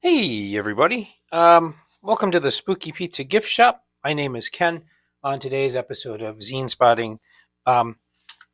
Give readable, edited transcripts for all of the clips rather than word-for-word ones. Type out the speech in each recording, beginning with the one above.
Hey everybody. Welcome to the Spooky Pizza Gift Shop. My name is Ken. On today's episode of Zinespotting, um,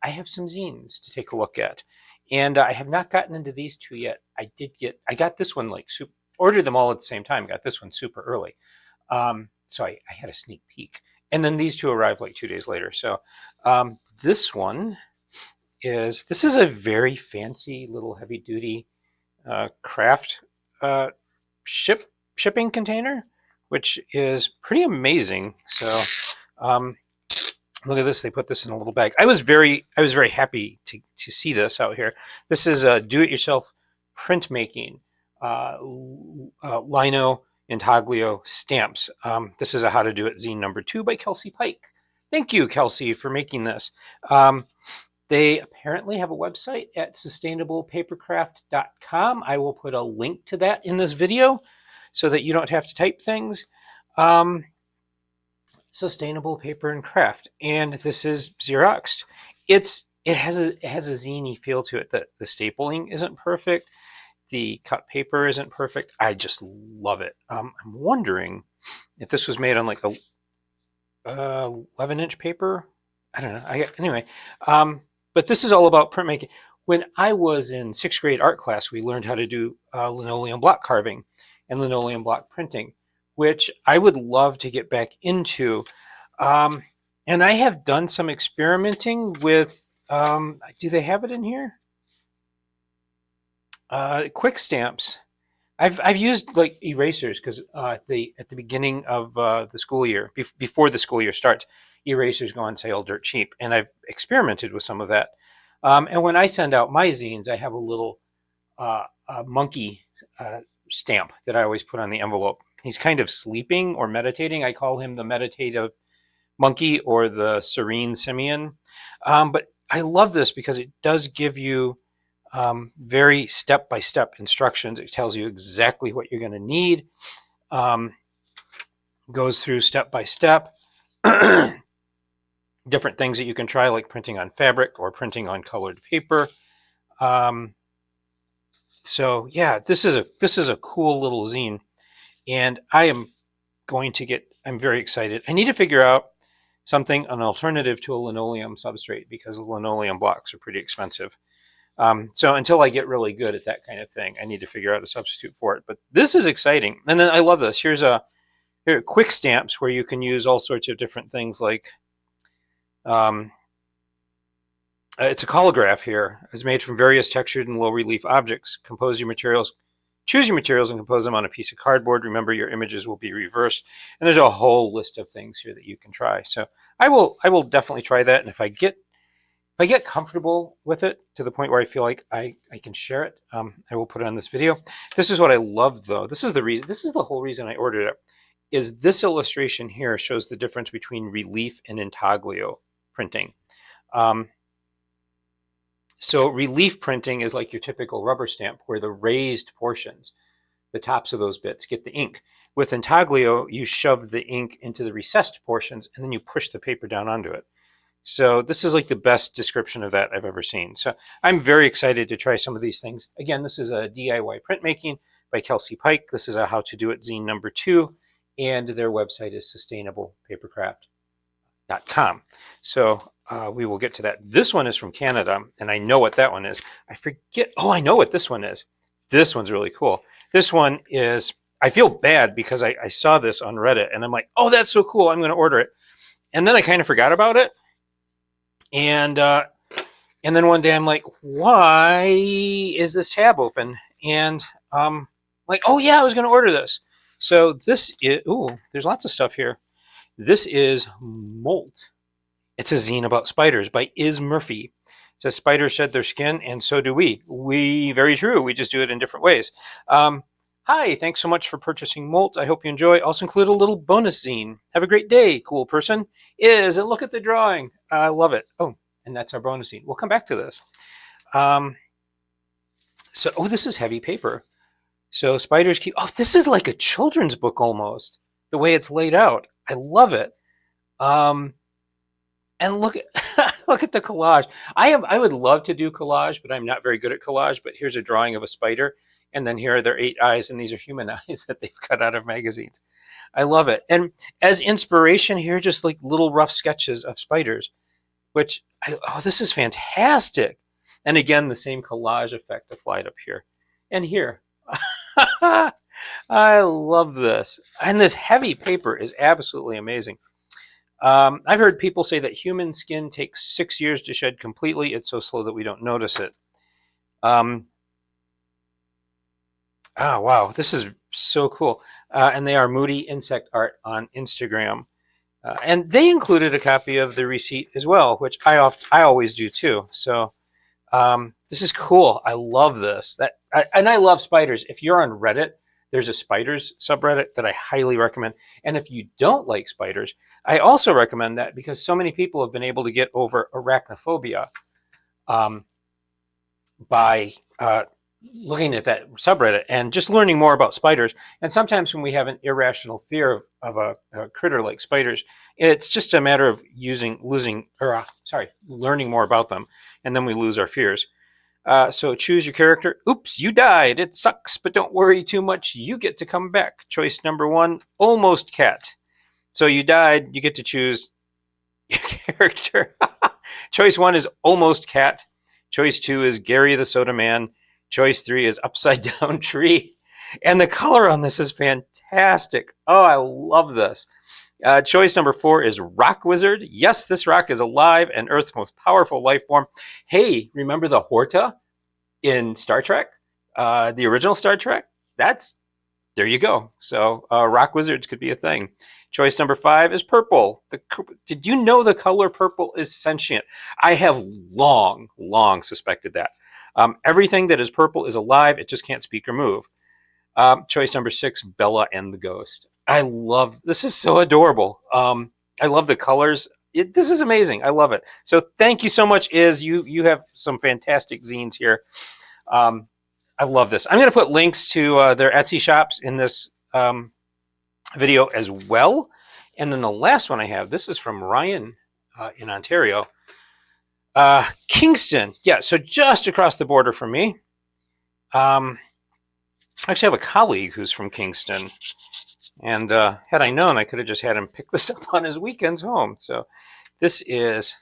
I have some zines to take a look at. And I have not gotten into these two yet. I got this one ordered them all at the same time, got this one super early. So I had a sneak peek. And then these two arrived like 2 days later. So this one this is a very fancy little heavy duty craft uh, shipping container, which is pretty amazing. So look at this. They put this in a little bag. I was very happy to see this out here. This is a do-it-yourself printmaking lino intaglio stamps. This is a how to do it zine number 2 by Kelsey Pike. Thank you, Kelsey, for making this. They apparently have a website at sustainablepapercraft.com. I will put a link to that in this video so that you don't have to type things. Sustainable Paper and Craft, and this is Xeroxed. It has a zine-y feel to it. The stapling isn't perfect. The cut paper isn't perfect. I just love it. I'm wondering if this was made on like a 11-inch paper. I don't know. Anyway. But this is all about printmaking. When I was in 6th grade art class, we learned how to do linoleum block carving and linoleum block printing, which I would love to get back into. And I have done some experimenting with, do they have it in here? Quick stamps. I've used like erasers because at the beginning of the school year, before the school year starts, erasers go on sale dirt cheap, and I've experimented with some of that. And when I send out my zines, I have a little monkey stamp that I always put on the envelope. He's kind of sleeping or meditating. I call him the meditative monkey or the serene simian. But I love this because it does give you very step-by-step instructions. It tells you exactly what you're going to need. Goes through step by step. Different things that you can try, like printing on fabric or printing on colored paper. So yeah, this is a cool little zine, and I'm very excited. I need to figure out an alternative to a linoleum substrate because the linoleum blocks are pretty expensive. So until I get really good at that kind of thing, I need to figure out a substitute for it. But this is exciting. And then I love this. Here are quick stamps where you can use all sorts of different things like, it's a collagraph here. It's made from various textured and low relief objects. Choose your materials and compose them on a piece of cardboard. Remember, your images will be reversed. And there's a whole list of things here that you can try. So I will definitely try that. And if I get comfortable with it to the point where I feel like I can share it, I will put it on this video. This is what I love, though. This is the whole reason I ordered it, is this illustration here shows the difference between relief and intaglio printing. So relief printing is like your typical rubber stamp where the raised portions, the tops of those bits, get the ink. With intaglio, you shove the ink into the recessed portions and then you push the paper down onto it. So this is like the best description of that I've ever seen. So I'm very excited to try some of these things. Again, this is a DIY printmaking by Kelsey Pike. This is a how to do it zine number 2, and their website is sustainablepapercraft.com. So we will get to that. This one is from Canada, and I know what that one is. I forget. Oh, I know what this one is. This one's really cool. This one is, I feel bad because I saw this on Reddit, and I'm like, oh, that's so cool. I'm going to order it. And then I kind of forgot about it. And then one day I'm like, why is this tab open? And like, oh yeah, I was going to order this. So this is, there's lots of stuff here. This is MOLT. It's a zine about spiders by Iz Murphy. It says spiders shed their skin, and so do we. Very true. We just do it in different ways. Hi, thanks so much for purchasing MOLT. I hope you enjoy. Also include a little bonus zine. Have a great day, cool person. And look at the drawing. I love it. Oh, and that's our bonus zine. We'll come back to this. This is heavy paper. So spiders keep, this is like a children's book almost, the way it's laid out. I love it. And look at look at the collage. I would love to do collage, but I'm not very good at collage. But here's a drawing of a spider, And then here are their 8 eyes, and these are human eyes that they've cut out of magazines. I love it. And as inspiration, here are just like little rough sketches of spiders, which, oh, this is fantastic. And again, the same collage effect applied up here and here. I love this. And this heavy paper is absolutely amazing. I've heard people say that human skin takes 6 years to shed completely. It's so slow that we don't notice it. Oh, wow. This is so cool. And they are Moody Insect Art on Instagram. And they included a copy of the receipt as well, which I always do too. So this is cool. I love this. And I love spiders. If you're on Reddit, there's a spiders subreddit that I highly recommend. And if you don't like spiders, I also recommend that because so many people have been able to get over arachnophobia by looking at that subreddit and just learning more about spiders. And sometimes when we have an irrational fear of a critter like spiders, it's just a matter of learning more about them, and then we lose our fears. So choose your character. Oops, you died. It sucks, but don't worry too much. You get to come back. Choice number 1, almost cat. So you died. You get to choose your character. Choice 1 is almost cat. Choice 2 is Gary the Soda Man. Choice 3 is upside down tree. And the color on this is fantastic. Oh, I love this. Choice number 4 is Rock Wizard. Yes, this rock is alive and Earth's most powerful life form. Hey, remember the Horta in Star Trek? The original Star Trek? There you go. So Rock Wizards could be a thing. Choice number 5 is purple. Did you know the color purple is sentient? I have long suspected that. Everything that is purple is alive. It just can't speak or move. Choice number 6, Bella and the Ghost. This is so adorable. I love the colors. This is amazing. I love it. So thank you so much, Iz. You have some fantastic zines here. I love this. I'm going to put links to their Etsy shops in this video as well. And then the last one I have, this is from Ryan in Ontario. Kingston. Yeah, so just across the border from me. I actually have a colleague who's from Kingston. And had I known, I could have just had him pick this up on his weekends home. So this is,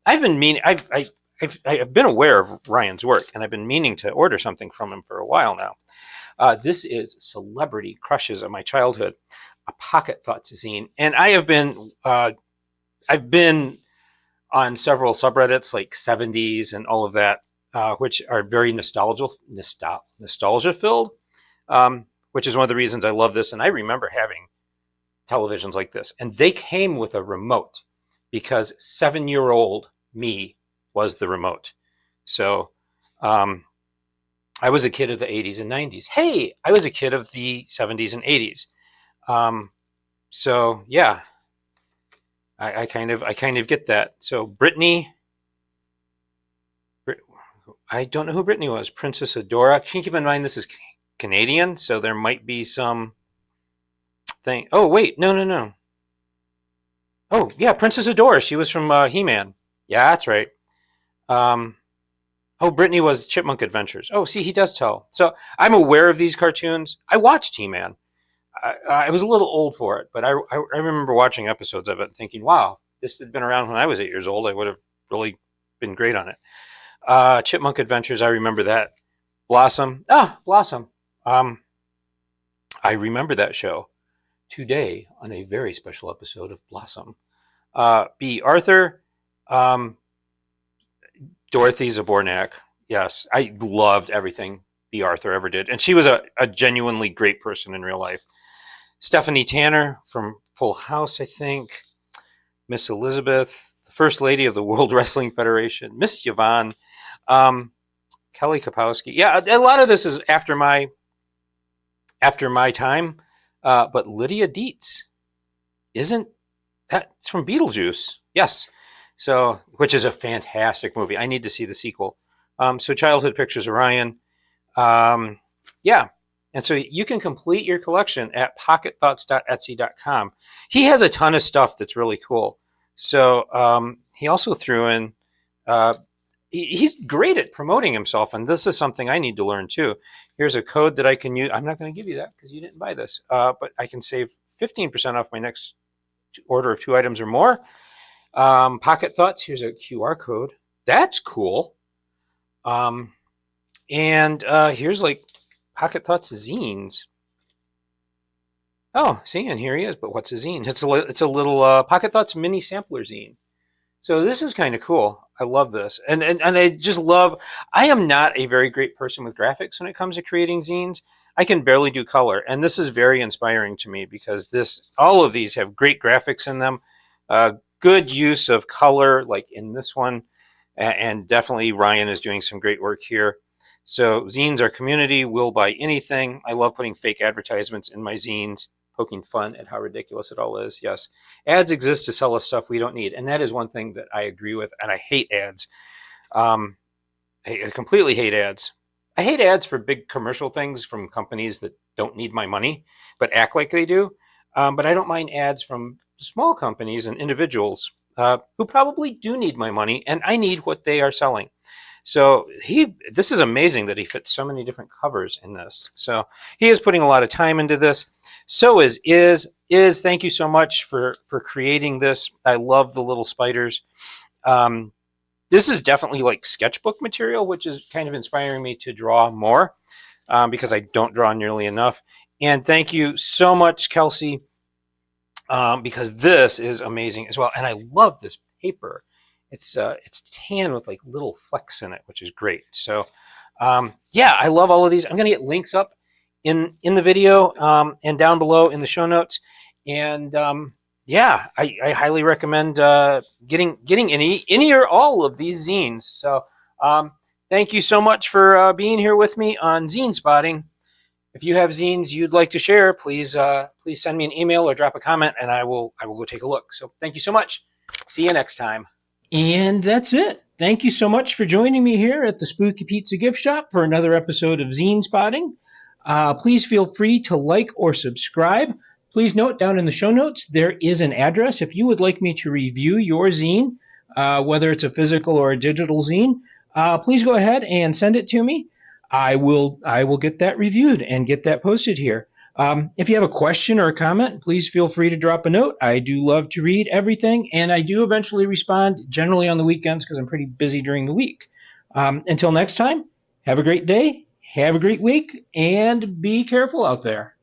I've been aware of Ryan's work, and I've been meaning to order something from him for a while now. This is Celebrity Crushes of My Childhood, a Pocket Thoughts zine. And I've been on several subreddits like 70s and all of that, which are very nostalgia filled. Which is one of the reasons I love this. And I remember having televisions like this. And they came with a remote because 7-year-old me was the remote. So I was a kid of the 80s and 90s. Hey, I was a kid of the 70s and 80s. So yeah, I kind of get that. So Brittany, I don't know who Brittany was. Princess Adora. Can you keep in mind this is Canadian, so there might be some thing. Oh, wait, no. Oh, yeah, Princess Adora. She was from He-Man. Yeah, that's right. Oh, Brittany was Chipmunk Adventures. Oh, see, he does tell. So I'm aware of these cartoons. I watched He-Man. I was a little old for it, but I remember watching episodes of it and thinking, wow, this had been around when I was 8 years old. I would have really been great on it. Chipmunk Adventures, I remember that. Blossom. Blossom. I remember that show today on a very special episode of Blossom. B. Arthur, Dorothy Zabornak. Yes, I loved everything B. Arthur ever did. And she was a genuinely great person in real life. Stephanie Tanner from Full House, I think. Miss Elizabeth, the First Lady of the World Wrestling Federation. Miss Yvonne. Kelly Kapowski. Yeah, a lot of this is after my time. But Lydia Dietz, that's from Beetlejuice. Yes. So, which is a fantastic movie. I need to see the sequel. So Childhood Pictures of Ryan. Yeah. And so you can complete your collection at pocketthoughts.etsy.com. He has a ton of stuff that's really cool. So he also threw in he's great at promoting himself, and this is something I need to learn too. Here's a code that I can use. I'm not going to give you that because you didn't buy this, but I can save 15% off my next order of 2 items or more. Pocket Thoughts. Here's a QR code. That's cool. And here's like Pocket Thoughts zines. Oh, see, and here he is. But what's a zine? It's a little Pocket Thoughts mini sampler zine. So this is kind of cool. I love this. And I just love, I am not a very great person with graphics when it comes to creating zines. I can barely do color. And this is very inspiring to me because all of these have great graphics in them. Good use of color, like in this one. And definitely Ryan is doing some great work here. So zines are community, will buy anything. I love putting fake advertisements in my zines, poking fun at how ridiculous it all is. Yes, ads exist to sell us stuff we don't need. And that is one thing that I agree with. And I hate ads. I completely hate ads. I hate ads for big commercial things from companies that don't need my money, but act like they do. But I don't mind ads from small companies and individuals who probably do need my money, and I need what they are selling. So this is amazing that he fits so many different covers in this. So he is putting a lot of time into this. So is. Thank you so much for creating this. I love the little spiders. This is definitely like sketchbook material, which is kind of inspiring me to draw more because I don't draw nearly enough. And thank you so much, Kelsey, because this is amazing as well. And I love this paper. It's tan with like little flecks in it, which is great. So yeah, I love all of these. I'm going to get links up in the video and down below in the show notes. And yeah, I highly recommend getting any or all of these zines. So thank you so much for being here with me on Zinespotting. If you have zines you'd like to share, please send me an email or drop a comment, and I will go take a look. So thank you so much. See you next time. And that's it. Thank you so much for joining me here at the Spooky Pizza Gift Shop for another episode of Zinespotting. Please feel free to like or subscribe. Please note down in the show notes there is an address if you would like me to review your zine, whether it's a physical or a digital zine. Please go ahead and send it to me. I will get that reviewed and get that posted here. If you have a question or a comment, please feel free to drop a note. I do love to read everything, and I do eventually respond, generally on the weekends because I'm pretty busy during the week. Until next time, have a great day, have a great week, and be careful out there.